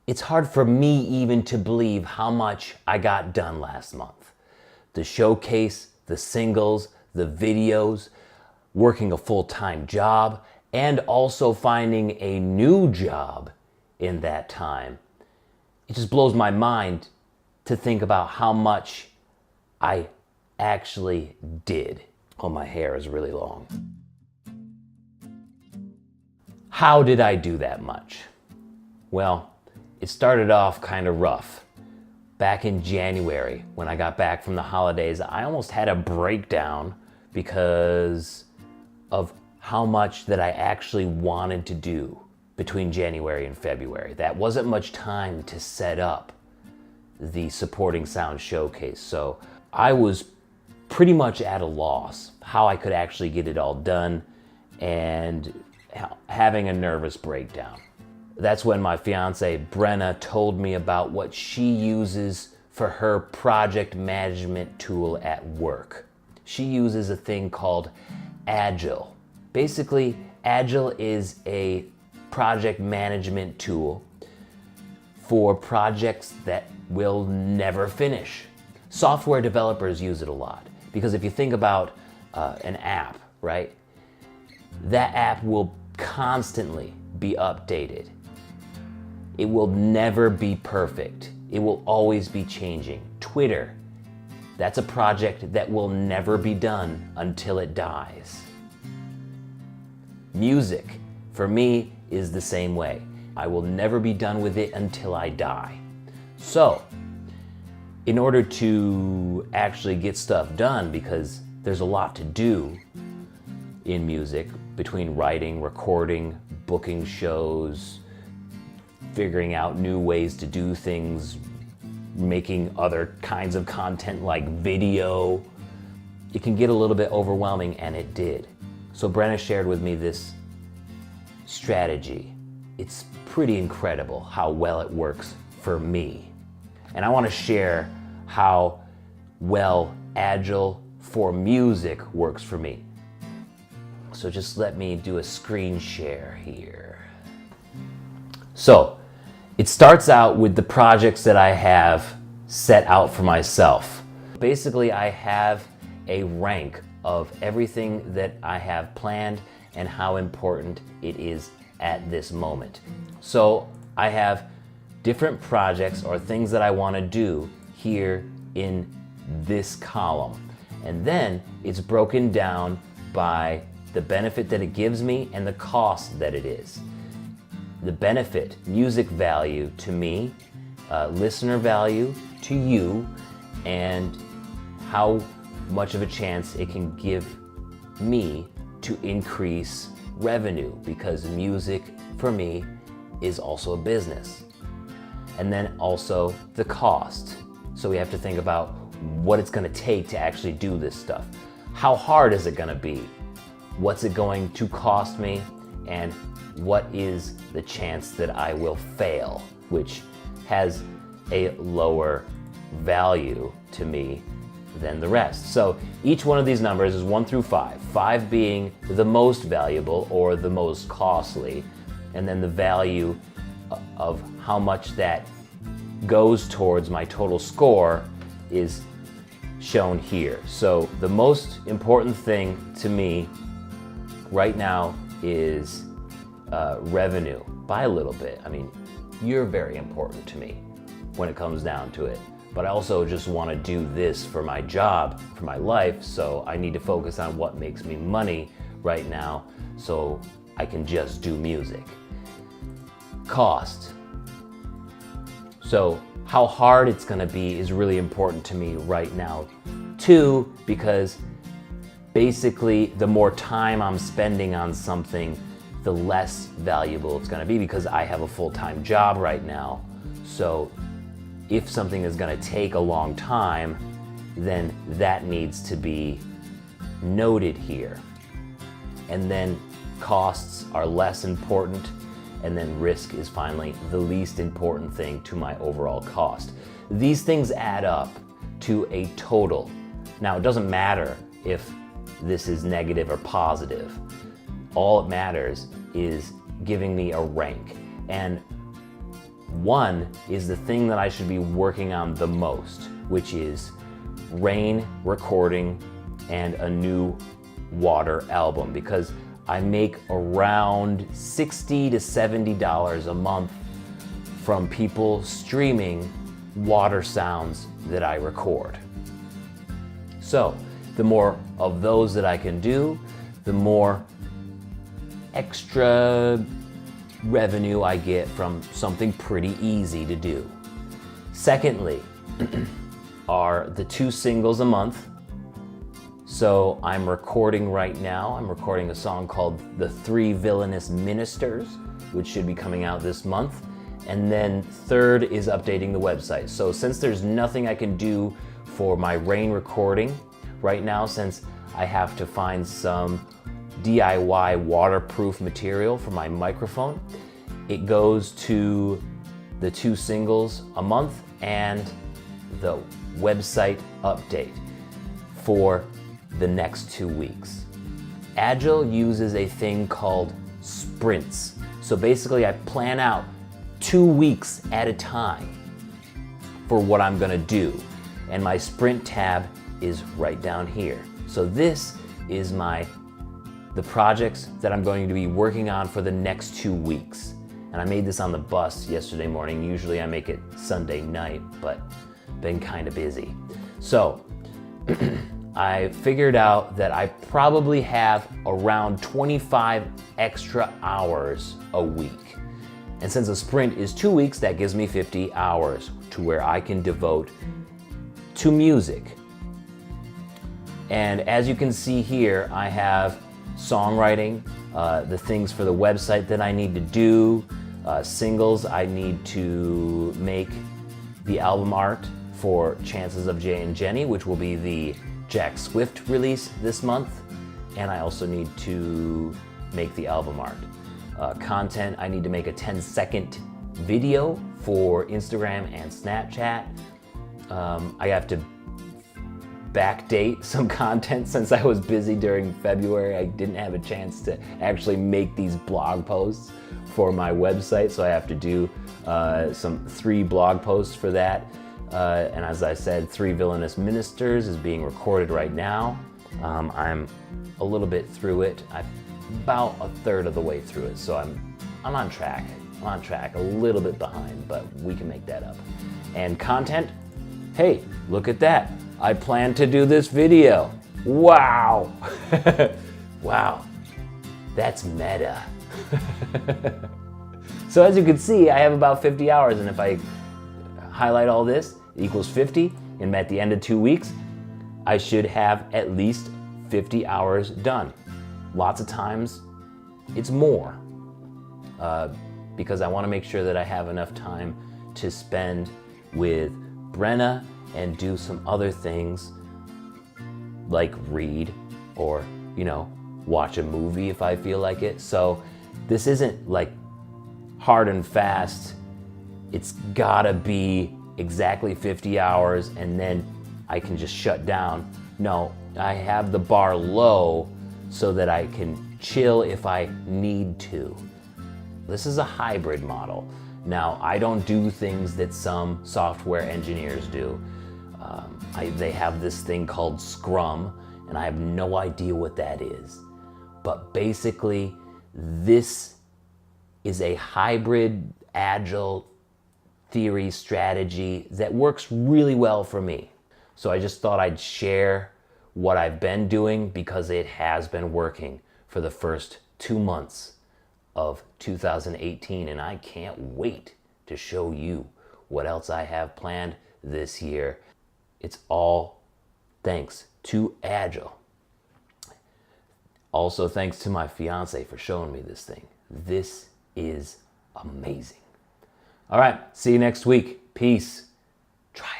It's hard for me even to believe how much I got done last month. The showcase, the singles, the videos, working a full-time job, and also finding a new job in that time. It just blows my mind to think about how much I actually did. Oh, my hair is really long. How did I do that much? Well, it started off kind of rough. Back in January, when I got back from the holidays, I almost had a breakdown because of how much that I actually wanted to do between January and February. That wasn't much time to set up the Supporting Sound Showcase, so I was pretty much at a loss how I could actually get it all done and having a nervous breakdown. That's when my fiance Brenna told me about what she uses for her project management tool at work. She uses a thing called Agile. Basically, Agile is a project management tool for projects that will never finish. Software developers use it a lot because if you think about an app, right? That app will constantly be updated. It will never be perfect. It will always be changing. Twitter, that's a project that will never be done until it dies. Music, for me, is the same way. I will never be done with it until I die. So, in order to actually get stuff done, because there's a lot to do in music, between writing, recording, booking shows, figuring out new ways to do things, making other kinds of content like video, it can get a little bit overwhelming, and it did. So Brenna shared with me this strategy. It's pretty incredible how well it works for me. And I want to share how well Agile for music works for me. So just let me do a screen share here. So it starts out with the projects that I have set out for myself. Basically, I have a rank of everything that I have planned and how important it is at this moment. So I have different projects or things that I want to do here in this column. And then it's broken down by the benefit that it gives me and the cost that it is. The benefit, music value to me, listener value to you, and how much of a chance it can give me to increase revenue, because music for me is also a business. And then also the cost. So we have to think about what it's going to take to actually do this stuff. How hard is it going to be? What's it going to cost me? And what is the chance that I will fail, which has a lower value to me than the rest. So each one of these numbers is 1 through 5, 5 being the most valuable or the most costly, and then the value of how much that goes towards my total score is shown here. So the most important thing to me right now is revenue, by a little bit. I mean, you're very important to me when it comes down to it. But I also just want to do this for my job, for my life, so I need to focus on what makes me money right now so I can just do music. Cost. So how hard it's going to be is really important to me right now too, because basically the more time I'm spending on something, the less valuable it's going to be, because I have a full-time job right now. So if something is going to take a long time, then that needs to be noted here. And then costs are less important, and then risk is finally the least important thing to my overall cost. These things add up to a total. Now, it doesn't matter if this is negative or positive. All it matters is giving me a rank. And One is the thing that I should be working on the most, which is rain recording and a new water album, because I make around $60 to $70 a month from people streaming water sounds that I record. So the more of those that I can do, the more extra revenue I get from something pretty easy to do. Secondly, are the 2 singles a month. So I'm recording right now, I'm recording a song called The 3 Villainous Ministers, which should be coming out this month. And then third is updating the website. So since there's nothing I can do for my rain recording right now, since I have to find some DIY waterproof material for my microphone, it goes to the 2 singles a month and the website update for the next 2 weeks. Agile uses a thing called sprints. So basically I plan out 2 weeks at a time for what I'm gonna do. And my sprint tab is right down here. So this is the projects that I'm going to be working on for the next 2 weeks. And I made this on the bus yesterday morning. Usually I make it Sunday night, but been kind of busy. So I figured out that I probably have around 25 extra hours a week. And since a sprint is 2 weeks, that gives me 50 hours to where I can devote to music. And as you can see here, I have songwriting, the things for the website that I need to do, singles. I need to make the album art for Chances of Jay and Jenny, which will be the Jack Swift release this month. And I also need to make the album art. Content, I need to make a 10-second video for Instagram and Snapchat. I have to backdate some content since I was busy during February. I didn't have a chance to actually make these blog posts for my website, so I have to do 3 blog posts for that. And as I said, 3 Villainous Ministers is being recorded right now. I'm a little bit through it. I'm about a third of the way through it, so I'm on track. I'm on track, a little bit behind, but we can make that up. And content, hey, look at that. I plan to do this video. Wow. Wow, that's meta. So as you can see, I have about 50 hours, and if I highlight all this, it equals 50, and at the end of 2 weeks, I should have at least 50 hours done. Lots of times, it's more, because I want to make sure that I have enough time to spend with Brenna and do some other things like read or, watch a movie if I feel like it. So this isn't like hard and fast. It's gotta be exactly 50 hours and then I can just shut down. No, I have the bar low so that I can chill if I need to. This is a hybrid model. Now, I don't do things that some software engineers do. They have this thing called Scrum, and I have no idea what that is. But basically, this is a hybrid agile theory strategy that works really well for me. So I just thought I'd share what I've been doing because it has been working for the first 2 months of 2018, and I can't wait to show you what else I have planned this year. It's all thanks to Agile. Also thanks to my fiance for showing me this thing. This is amazing. All right, see you next week. Peace. Try